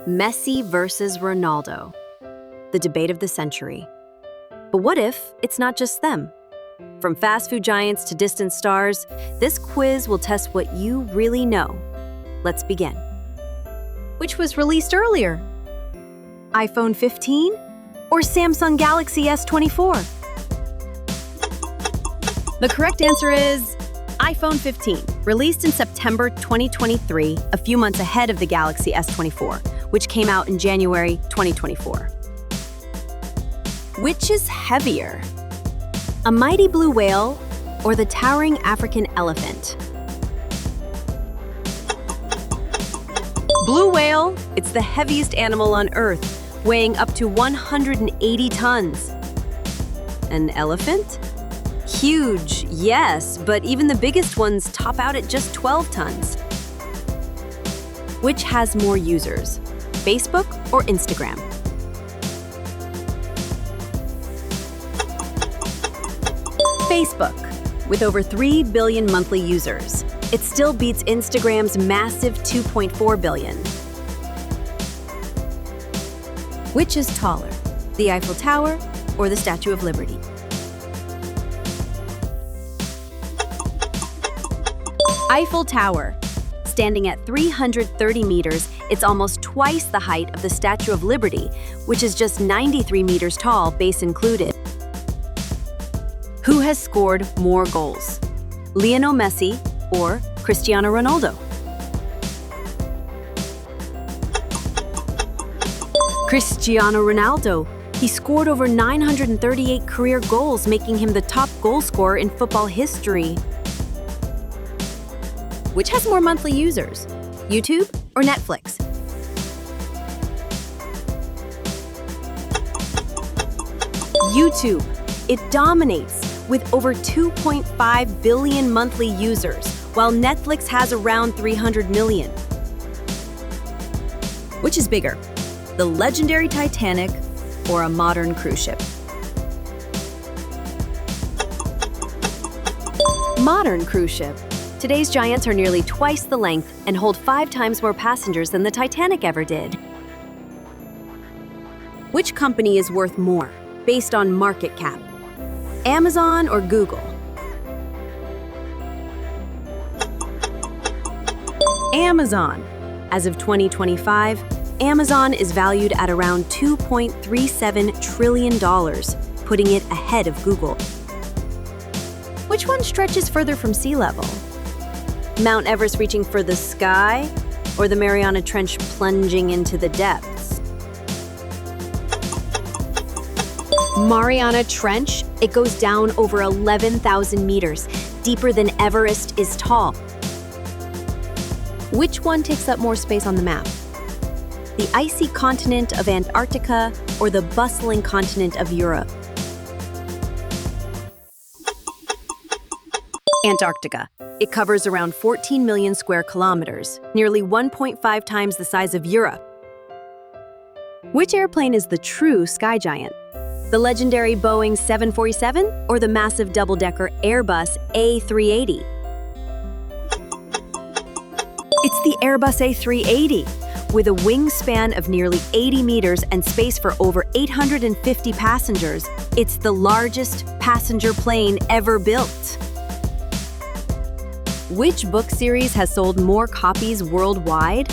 Messi versus Ronaldo, the debate of the century. But what if it's not just them? From fast food giants to distant stars, this quiz will test what you really know. Let's begin. Which was released earlier? iPhone 15 or Samsung Galaxy S24? The correct answer is iPhone 15, released in September 2023, a few months ahead of the Galaxy S24, which came out in January 2024. Which is heavier? A mighty blue whale or the towering African elephant? Blue whale, it's the heaviest animal on Earth, weighing up to 180 tons. An elephant? Huge, yes, but even the biggest ones top out at just 12 tons. Which has more users, Facebook or Instagram? Facebook, with over 3 billion monthly users. It still beats Instagram's massive 2.4 billion. Which is taller, the Eiffel Tower or the Statue of Liberty? Eiffel Tower. Standing at 330 meters, it's almost twice the height of the Statue of Liberty, which is just 93 meters tall, base included. Who has scored more goals? Lionel Messi or Cristiano Ronaldo? Cristiano Ronaldo. He scored over 938 career goals, making him the top goal scorer in football history. Which has more monthly users, YouTube or Netflix? YouTube. It dominates with over 2.5 billion monthly users, while Netflix has around 300 million. Which is bigger, the legendary Titanic or a modern cruise ship? Modern cruise ship. Today's giants are nearly twice the length and hold 5 times more passengers than the Titanic ever did. Which company is worth more, based on market cap? Amazon or Google? Amazon. As of 2025, Amazon is valued at around $2.37 trillion, putting it ahead of Google. Which one stretches further from sea level? Mount Everest reaching for the sky, or the Mariana Trench plunging into the depths? Mariana Trench, it goes down over 11,000 meters, deeper than Everest is tall. Which one takes up more space on the map? The icy continent of Antarctica or the bustling continent of Europe? Antarctica. It covers around 14 million square kilometers, nearly 1.5 times the size of Europe. Which airplane is the true sky giant? The legendary Boeing 747 or the massive double-decker Airbus A380? It's the Airbus A380. With a wingspan of nearly 80 meters and space for over 850 passengers, it's the largest passenger plane ever built. Which book series has sold more copies worldwide?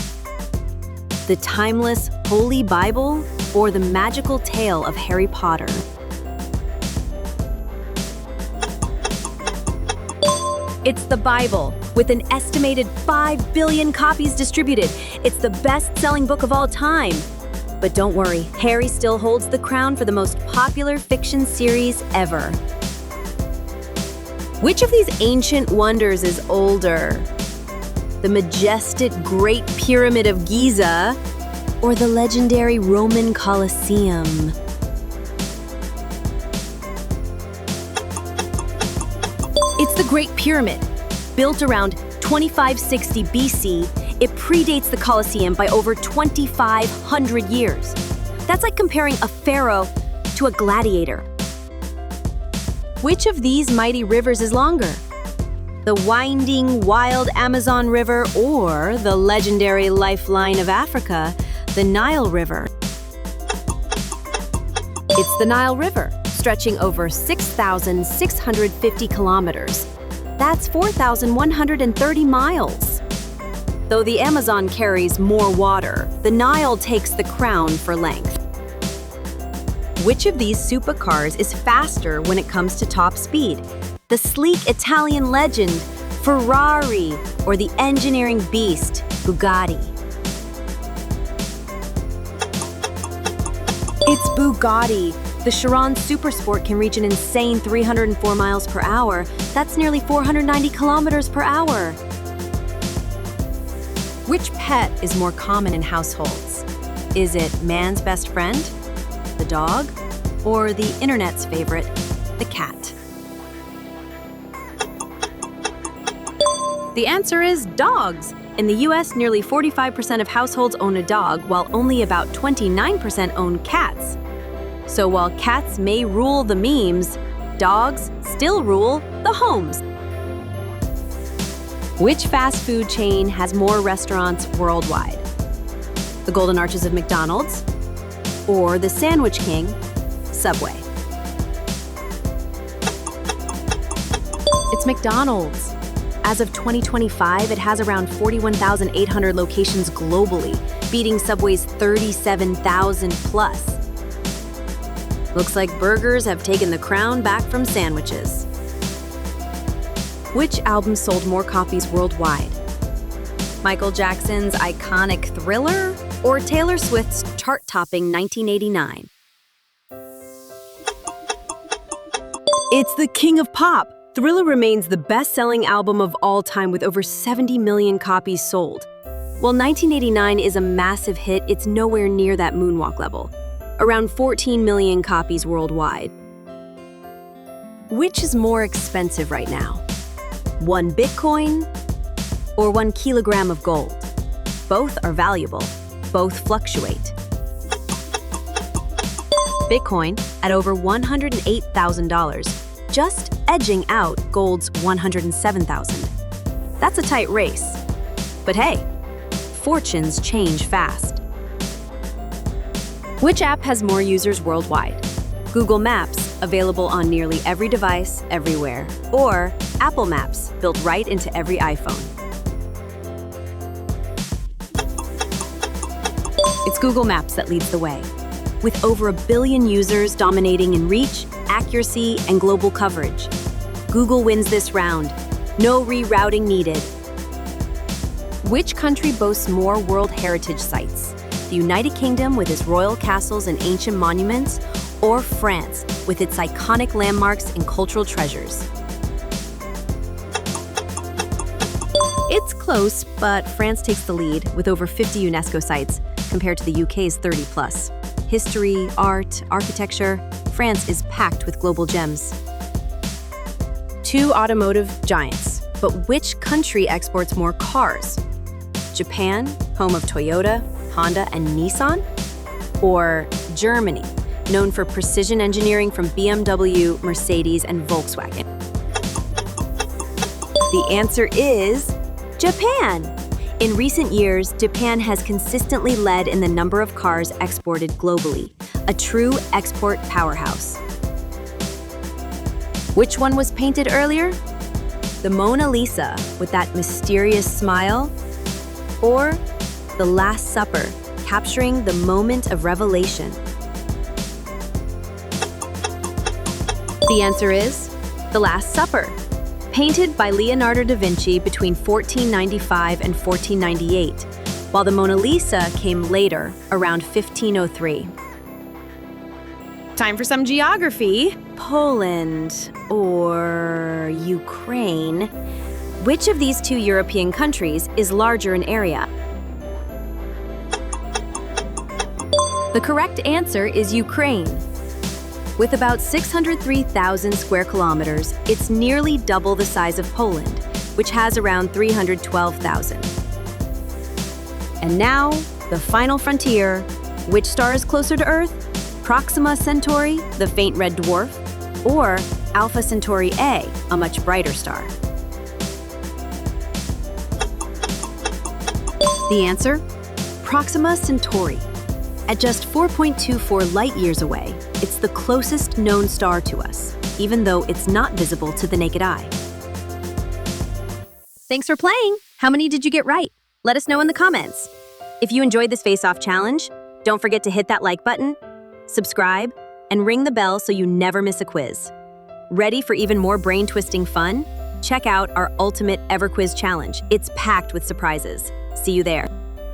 The timeless Holy Bible or the magical tale of Harry Potter? It's the Bible, with an estimated 5 billion copies distributed. It's the best-selling book of all time. But don't worry, Harry still holds the crown for the most popular fiction series ever. Which of these ancient wonders is older? The majestic Great Pyramid of Giza or the legendary Roman Colosseum? It's the Great Pyramid. Built around 2560 BC, it predates the Colosseum by over 2,500 years. That's like comparing a pharaoh to a gladiator. Which of these mighty rivers is longer? The winding, wild Amazon River or the legendary lifeline of Africa, The Nile River. It's the Nile River, stretching over 6,650 kilometers. That's 4,130 miles. Though the Amazon carries more water, the Nile takes the crown for length. Which of these supercars is faster when it comes to top speed? The sleek Italian legend, Ferrari, or the engineering beast, Bugatti? It's Bugatti. The Chiron Supersport can reach an insane 304 miles per hour. That's nearly 490 kilometers per hour. Which pet is more common in households? Is it man's best friend, the dog, or the internet's favorite, the cat? The answer is dogs. In the US, nearly 45% of households own a dog, while only about 29% own cats. So while cats may rule the memes, dogs still rule the homes. Which fast food chain has more restaurants worldwide? The Golden Arches of McDonald's or the Sandwich King, Subway? It's McDonald's. As of 2025, it has around 41,800 locations globally, beating Subway's 37,000 plus. Looks like burgers have taken the crown back from sandwiches. Which album sold more copies worldwide? Michael Jackson's iconic Thriller or Taylor Swift's chart-topping 1989? It's the King of Pop. Thriller remains the best-selling album of all time with over 70 million copies sold. While 1989 is a massive hit, it's nowhere near that moonwalk level. Around 14 million copies worldwide. Which is more expensive right now? 1 Bitcoin or 1 kilogram of gold? Both are valuable. Both fluctuate. Bitcoin at over $108,000, just edging out gold's $107,000. That's a tight race. But hey, fortunes change fast. Which app has more users worldwide? Google Maps, available on nearly every device, everywhere, or Apple Maps, built right into every iPhone? It's Google Maps that leads the way. With over 1 billion users dominating in reach, accuracy, and global coverage, Google wins this round. No rerouting needed. Which country boasts more World Heritage Sites? The United Kingdom with its royal castles and ancient monuments, or France with its iconic landmarks and cultural treasures? It's close, but France takes the lead with over 50 UNESCO sites compared to the UK's 30 plus. History, art, architecture, France is packed with global gems. 2 automotive giants, but which country exports more cars? Japan, home of Toyota, Honda, and Nissan? Or Germany, known for precision engineering from BMW, Mercedes, and Volkswagen? The answer is Japan. In recent years, Japan has consistently led in the number of cars exported globally, a true export powerhouse. Which one was painted earlier? The Mona Lisa with that mysterious smile? Or the Last Supper, capturing the moment of revelation? The answer is The Last Supper, painted by Leonardo da Vinci between 1495 and 1498, while the Mona Lisa came later, around 1503. Time for some geography. Poland or Ukraine? Which of these 2 European countries is larger in area? The correct answer is Ukraine. With about 603,000 square kilometers, it's nearly double the size of Poland, which has around 312,000. And now, the final frontier. Which star is closer to Earth? Proxima Centauri, the faint red dwarf, or Alpha Centauri A, a much brighter star? The answer? Proxima Centauri. At just 4.24 light-years away, it's the closest known star to us, even though it's not visible to the naked eye. Thanks for playing! How many did you get right? Let us know in the comments. If you enjoyed this face-off challenge, don't forget to hit that like button, subscribe, and ring the bell so you never miss a quiz. Ready for even more brain-twisting fun? Check out our ultimate Everquiz challenge. It's packed with surprises. See you there.